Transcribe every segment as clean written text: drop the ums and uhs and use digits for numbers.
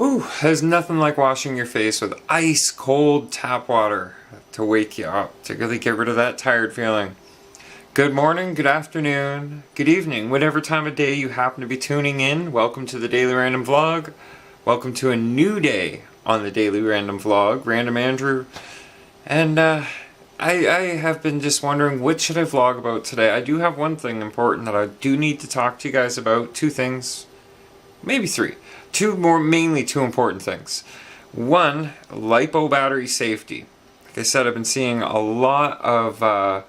Whew, there's nothing like washing your face with ice cold tap water to wake you up, to really get rid of that tired feeling. Good morning, good afternoon, good evening, whatever time of day you happen to be tuning in. Welcome to the Daily Random Vlog. Welcome to a new day on the Daily Random Vlog. Random Andrew. And I have been just wondering, what should I vlog about today? I do have one thing important that I do need to talk to you guys about. Two things. Maybe three. Mainly two important things. One, LiPo battery safety. Like I said, I've been seeing a lot of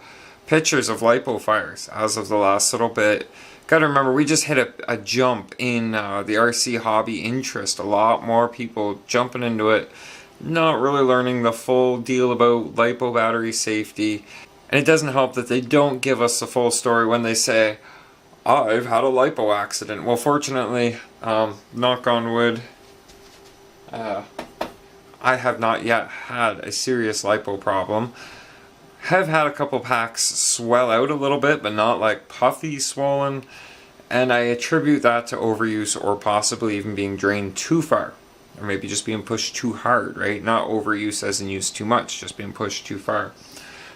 pictures of LiPo fires as of the last little bit. Gotta remember, we just hit a jump in the RC hobby interest. A lot more people jumping into it, not really learning the full deal about LiPo battery safety. And it doesn't help that they don't give us the full story when they say, I've had a LiPo accident. Well, fortunately, knock on wood, I have not yet had a serious LiPo problem. Have had a couple packs swell out a little bit, but not like puffy swollen. And I attribute that to overuse or possibly even being drained too far. Or maybe just being pushed too hard, right? Not overuse as in use too much, just being pushed too far.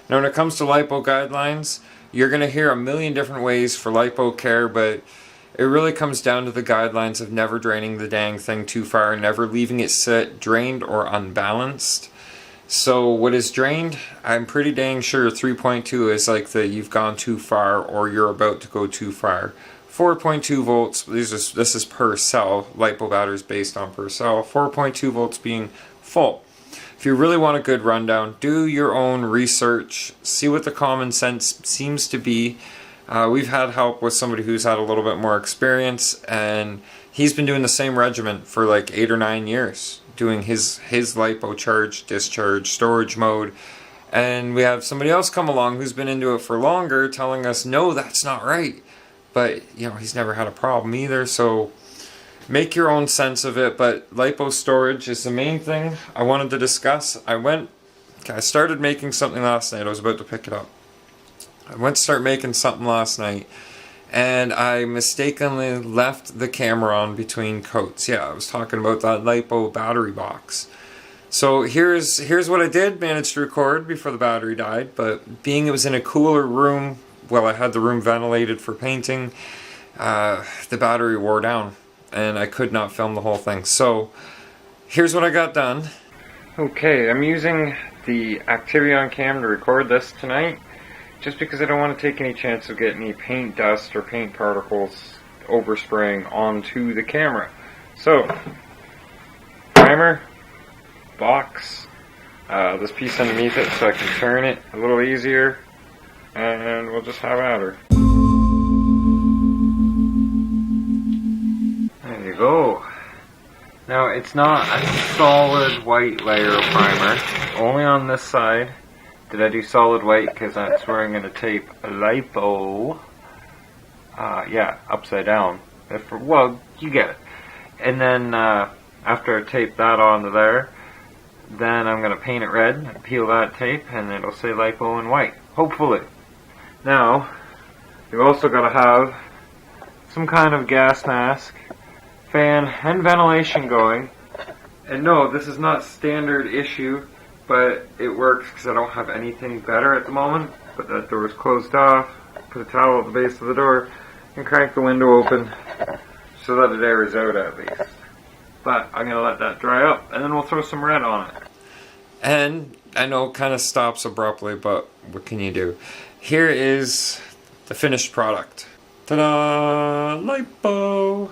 Now when it comes to LiPo guidelines, you're going to hear a million different ways for LiPo care, but it really comes down to the guidelines of never draining the dang thing too far, never leaving it sit drained or unbalanced. So what is drained? I'm pretty dang sure 3.2 is like the you've gone too far or you're about to go too far. 4.2 volts, this is per cell, LiPo batteries based on per cell, 4.2 volts being full. If you really want a good rundown, do your own research, see what the common sense seems to be. We've had help with somebody who's had a little bit more experience, and he's been doing the same regimen for like 8 or 9 years, doing his LiPo charge, discharge, storage mode. And we have somebody else come along who's been into it for longer telling us, no, that's not right. But, you know, he's never had a problem either, so make your own sense of it. But LiPo storage is the main thing I wanted to discuss. I started making something last night. I was about to pick it up. I went to start making something last night, and I mistakenly left the camera on between coats. Yeah, I was talking about that LiPo battery box. So here's what I did. Managed to record before the battery died, but being it was in a cooler room, well, I had the room ventilated for painting, the battery wore down, and I could not film the whole thing. So here's what I got done. Okay, I'm using the Activion cam to record this tonight, just because I don't want to take any chance of getting any paint dust or paint particles overspraying onto the camera. So, primer, box, this piece underneath it so I can turn it a little easier, and we'll just have at her. There you go. Now, it's not a solid white layer of primer, only on this side. Did I do solid white? Because that's where I'm going to tape a LiPo. Yeah, upside down. Well, you get it. And then after I tape that onto there, then I'm going to paint it red, peel that tape, and it'll say LiPo in white. Hopefully. Now, you've also got to have some kind of gas mask, fan, and ventilation going. And no, this is not standard issue, but it works because I don't have anything better at the moment. But that door is closed off, put a towel at the base of the door, and crank the window open so that it airs out at least. But I'm going to let that dry up, and then we'll throw some red on it. And I know it kind of stops abruptly, but what can you do? Here is the finished product. Ta-da! LiPo!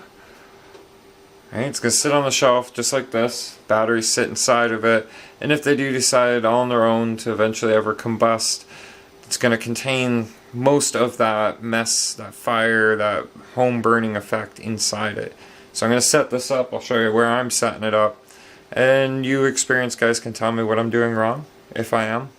Alright, it's going to sit on the shelf just like this. Batteries sit inside of it. And if they do decide on their own to eventually ever combust, it's going to contain most of that mess, that fire, that home burning effect inside it. So I'm going to set this up. I'll show you where I'm setting it up. And you experienced guys can tell me what I'm doing wrong, if I am.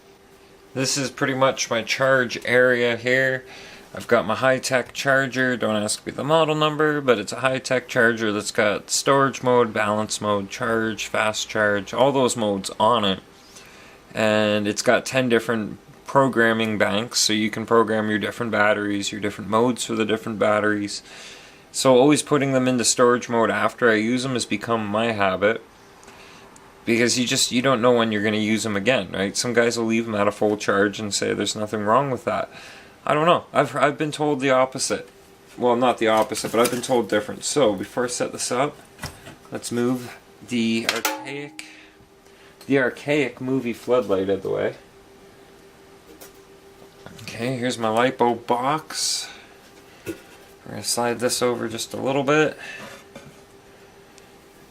This is pretty much my charge area here. I've got my high-tech charger, don't ask me the model number, but it's a high-tech charger that's got storage mode, balance mode, charge, fast charge, all those modes on it. And it's got 10 different programming banks, so you can program your different batteries, your different modes for the different batteries. So always putting them into storage mode after I use them has become my habit. Because you don't know when you're going to use them again, right? Some guys will leave them at a full charge and say there's nothing wrong with that. I don't know. I've been told the opposite. Well, not the opposite, but I've been told different. So before I set this up, let's move the archaic movie floodlight out of the way. Okay, here's my lipo box. We're going to slide this over just a little bit.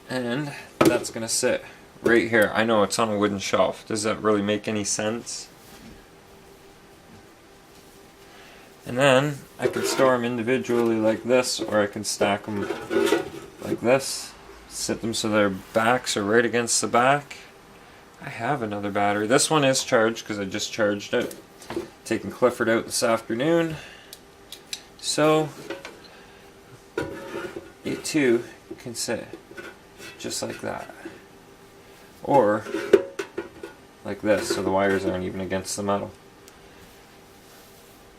And that's going to sit right here. I know it's on a wooden shelf. Does that really make any sense? And then I can store them individually like this, or I can stack them like this. Sit them so their backs are right against the back. I have another battery. This one is charged because I just charged it. Taking Clifford out this afternoon. So it too can sit just like that. Or like this, so the wires aren't even against the metal.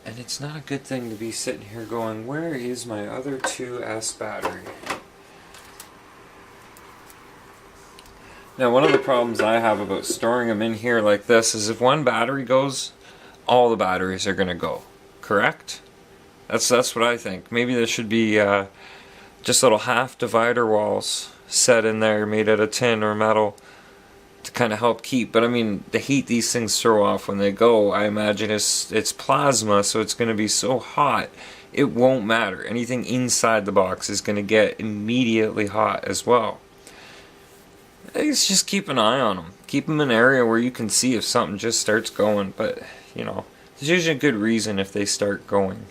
And it's not a good thing to be sitting here going, where is my other 2S battery? Now, one of the problems I have about storing them in here like this is if one battery goes, all the batteries are going to go. Correct? That's what I think. Maybe there should be just little half divider walls set in there made out of tin or metal to kind of help keep. But I mean, the heat these things throw off when they go, I imagine it's plasma, so it's going to be so hot it won't matter. Anything inside the box is going to get immediately hot as well. I guess just keep an eye on them. Keep them in an area where you can see if something just starts going. But, you know, there's usually a good reason if they start going.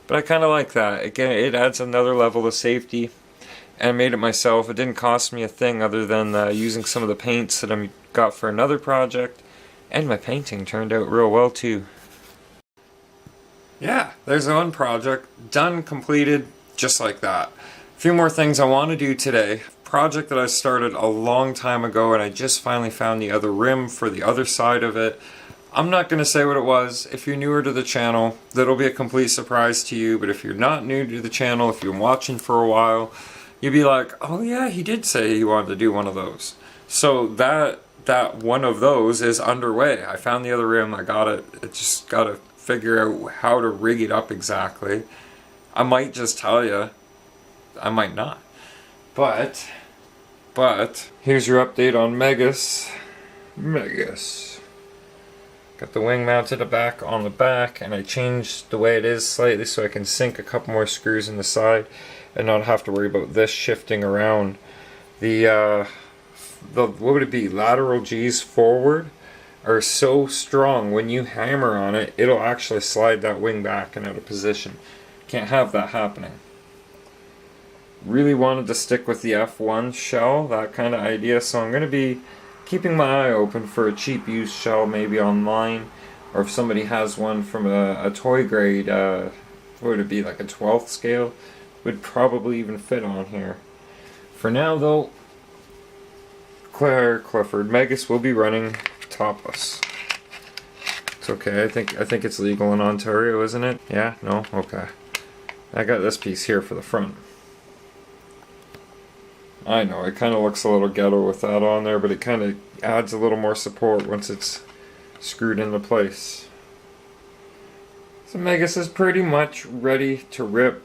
But I kind of like that. Again, it adds another level of safety. And I made it myself. It didn't cost me a thing other than using some of the paints that I got for another project. And my painting turned out real well too. Yeah, there's one project. Done, completed, just like that. A few more things I want to do today. Project that I started a long time ago, and I just finally found the other rim for the other side of it. I'm not going to say what it was. If you're newer to the channel, that'll be a complete surprise to you. But if you're not new to the channel, if you're watching for a while, you'll be like, oh yeah, he did say he wanted to do one of those. So that one of those is underway. I found the other rim. I got it. I just got to figure out how to rig it up exactly. I might just tell you. I might not. But here's your update on Megas. Got the wing mounted back on the back, and I changed the way it is slightly so I can sink a couple more screws in the side and not have to worry about this shifting around. The what would it be? Lateral G's forward are so strong when you hammer on it, it'll actually slide that wing back and out of position. Can't have that happening. Really wanted to stick with the F1 shell, that kind of idea, so I'm going to be keeping my eye open for a cheap used shell maybe online, or if somebody has one from a toy grade, what would it be, like a 12th scale, would probably even fit on here. For now though, Clifford, Megas will be running topless. It's okay, I think it's legal in Ontario, isn't it? Yeah? No? Okay. I got this piece here for the front. I know, it kind of looks a little ghetto with that on there, but it kind of adds a little more support once it's screwed into place. So Megas is pretty much ready to rip.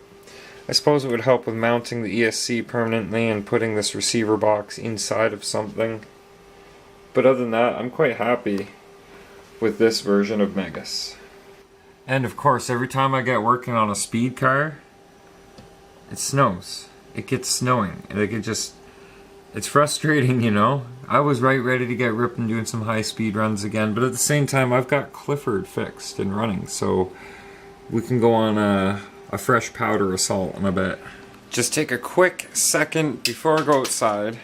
I suppose it would help with mounting the ESC permanently and putting this receiver box inside of something. But other than that, I'm quite happy with this version of Megas. And of course, every time I get working on a speed car, it snows. It gets snowing. Like it's frustrating, you know. I was ready to get ripping doing some high speed runs again, but at the same time I've got Clifford fixed and running, so we can go on a fresh powder assault in a bit. Just take a quick second before I go outside.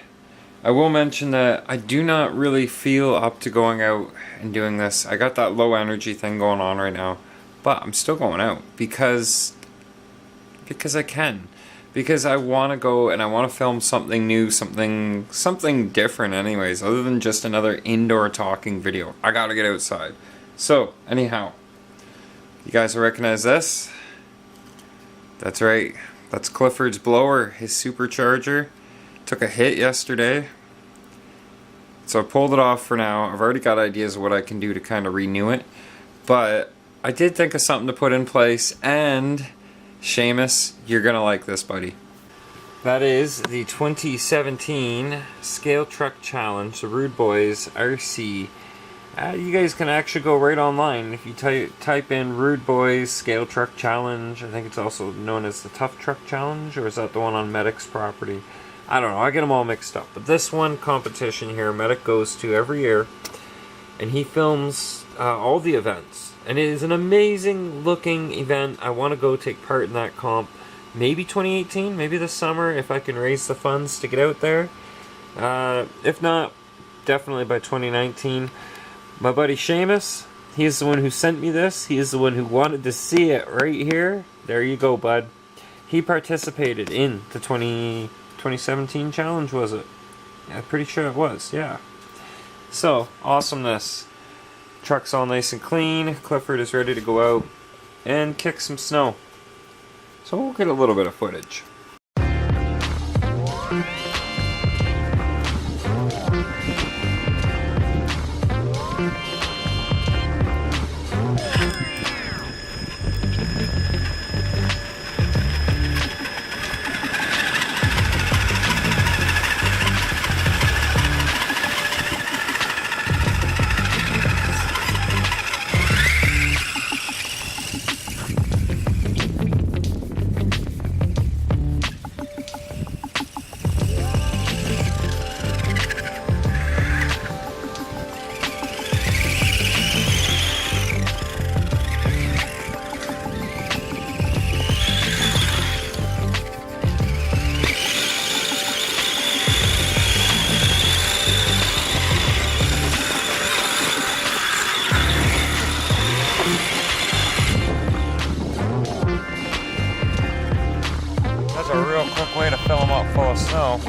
I will mention that I do not really feel up to going out and doing this. I got that low energy thing going on right now, but I'm still going out because I can. Because I want to go and I want to film something new, something different anyways, other than just another indoor talking video. I gotta get outside. So, anyhow, you guys recognize this? That's right. That's Clifford's blower, his supercharger. Took a hit yesterday. So I pulled it off for now. I've already got ideas of what I can do to kind of renew it. But I did think of something to put in place, and Seamus, you're gonna like this, buddy. That is the 2017 Scale Truck Challenge, the Rude Boys RC. You guys can actually go right online. If you type in Rude Boys Scale Truck Challenge, I think it's also known as the Tough Truck Challenge, or is that the one on Medic's property? I don't know, I get them all mixed up. But this one competition here, Medic goes to every year, and he films all the events. And it is an amazing looking event. I want to go take part in that comp. Maybe 2018, maybe this summer, if I can raise the funds to get out there. If not, definitely by 2019. My buddy Seamus, he is the one who sent me this. He is the one who wanted to see it right here. There you go, bud. He participated in the 2017 challenge, was it? I'm pretty sure it was, yeah. So, awesomeness. Truck's all nice and clean. Clifford is ready to go out and kick some snow. So we'll get a little bit of footage. A real quick way to fill them up full of snow.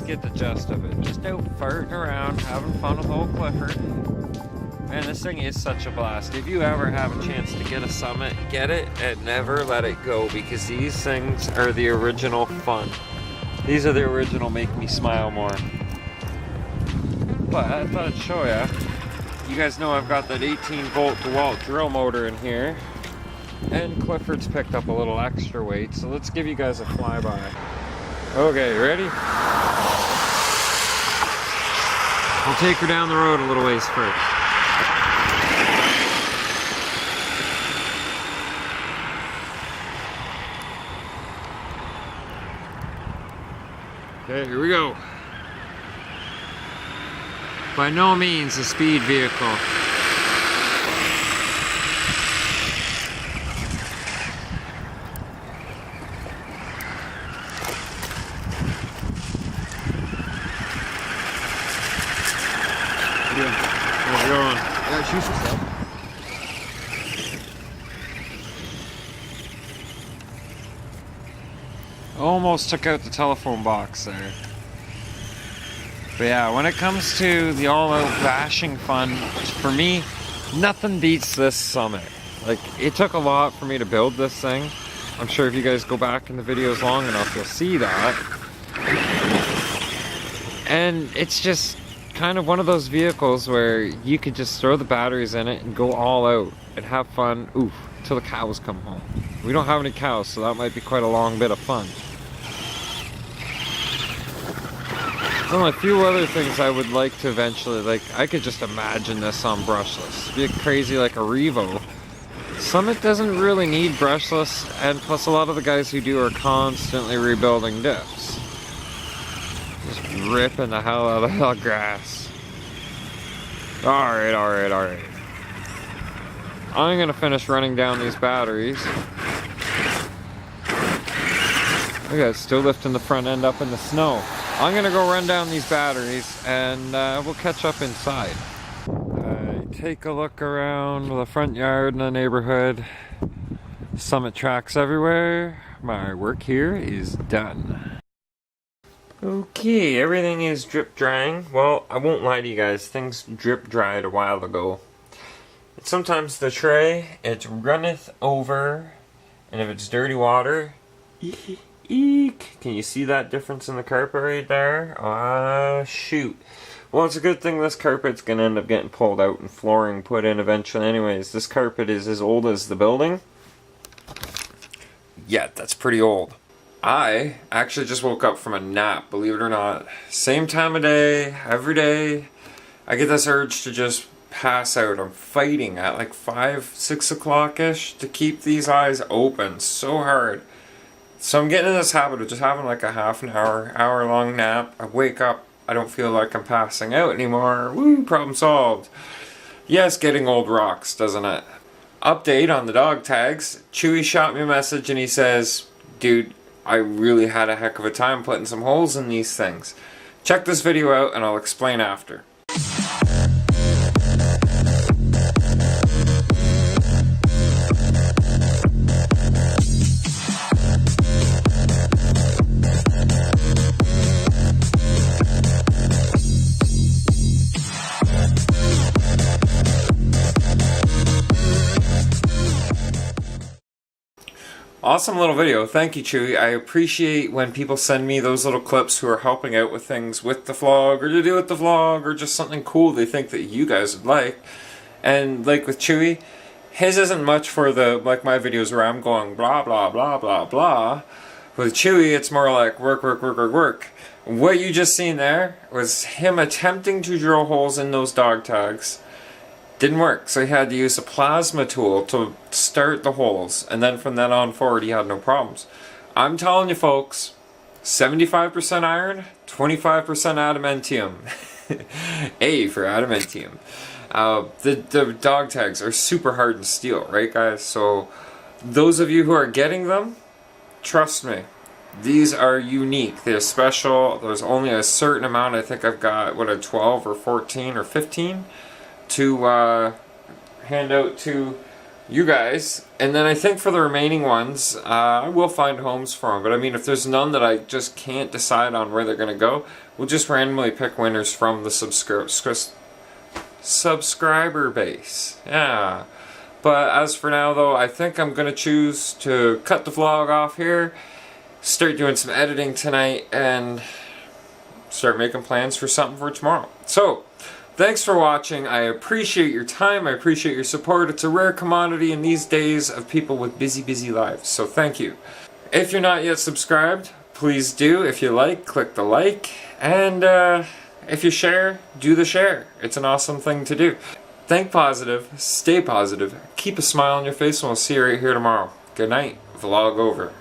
Get the gist of it. Just out farting around, having fun with old Clifford. Man, this thing is such a blast. If you ever have a chance to get a Summit, get it and never let it go, because these things are the original fun. These are the original make me smile more. But I thought I'd show ya. You guys know I've got that 18-volt DeWalt drill motor in here. And Clifford's picked up a little extra weight, so let's give you guys a flyby. Okay, ready? I'll take her down the road a little ways first. Okay, here we go. By no means a speed vehicle. How's it going? Yeah, shoot yourself. Almost took out the telephone box there. But yeah, when it comes to the all-out bashing fun, for me, Nothing beats this Summit. Like, it took a lot for me to build this thing. I'm sure if you guys go back in the videos long enough, you'll see that. And it's just kind of one of those vehicles where you could just throw the batteries in it and go all out and have fun, oof, till the cows come home. We don't have any cows, so that might be quite a long bit of fun. Well, a few other things I would like to eventually, like, I could just imagine this on brushless. It'd be crazy like a Revo. Summit doesn't really need brushless, and plus a lot of the guys who do are constantly rebuilding diffs. Just ripping the hell out of the grass. Alright. I'm gonna finish running down these batteries. Look at it, still lifting the front end up in the snow. I'm gonna go run down these batteries and we'll catch up inside. Take a look around the front yard in the neighborhood. Summit tracks everywhere. My work here is done. Okay, everything is drip drying. Well, I won't lie to you guys, things drip dried a while ago. Sometimes the tray, it runneth over, and if it's dirty water, eek. Can you see that difference in the carpet right there? Shoot. Well, it's a good thing this carpet's gonna end up getting pulled out and flooring put in eventually anyways. This carpet is as old as the building. Yeah, that's pretty old. I actually just woke up from a nap, believe it or not. Same time of day, every day. I get this urge to just pass out. I'm fighting at like 5, 6 o'clock-ish to keep these eyes open so hard. So I'm getting in this habit of just having like a half an hour long nap. I wake up, I don't feel like I'm passing out anymore. Woo, problem solved. Yes, getting old rocks, doesn't it? Update on the dog tags. Chewy shot me a message and he says, dude, I really had a heck of a time putting some holes in these things. Check this video out and I'll explain after. Awesome little video. Thank you, Chewy. I appreciate when people send me those little clips who are helping out with things with the vlog, or to do with the vlog, or just something cool they think that you guys would like. And like with Chewy, his isn't much for the, like my videos where I'm going blah blah blah blah blah. With Chewy, it's more like work. What you just seen there was him attempting to drill holes in those dog tags. Didn't work, so he had to use a plasma tool to start the holes, and then from then on forward he had no problems. I'm telling you folks, 75% iron, 25% adamantium. A for adamantium. The dog tags are super hardened steel, right guys? So those of you who are getting them, trust me, these are unique. They're special. There's only a certain amount. I think I've got, what, a 12 or 14 or 15 to hand out to you guys. And then I think for the remaining ones, I will find homes for them. But I mean, if there's none that I just can't decide on where they're going to go, we'll just randomly pick winners from the subscriber base. Yeah. But as for now though, I think I'm going to choose to cut the vlog off here, start doing some editing tonight, and start making plans for something for tomorrow. So, thanks for watching. I appreciate your time. I appreciate your support. It's a rare commodity in these days of people with busy lives. So thank you. If you're not yet subscribed, please do. If you like, click the like. And if you share, do the share. It's an awesome thing to do. Think positive. Stay positive. Keep a smile on your face, and we'll see you right here tomorrow. Good night. Vlog over.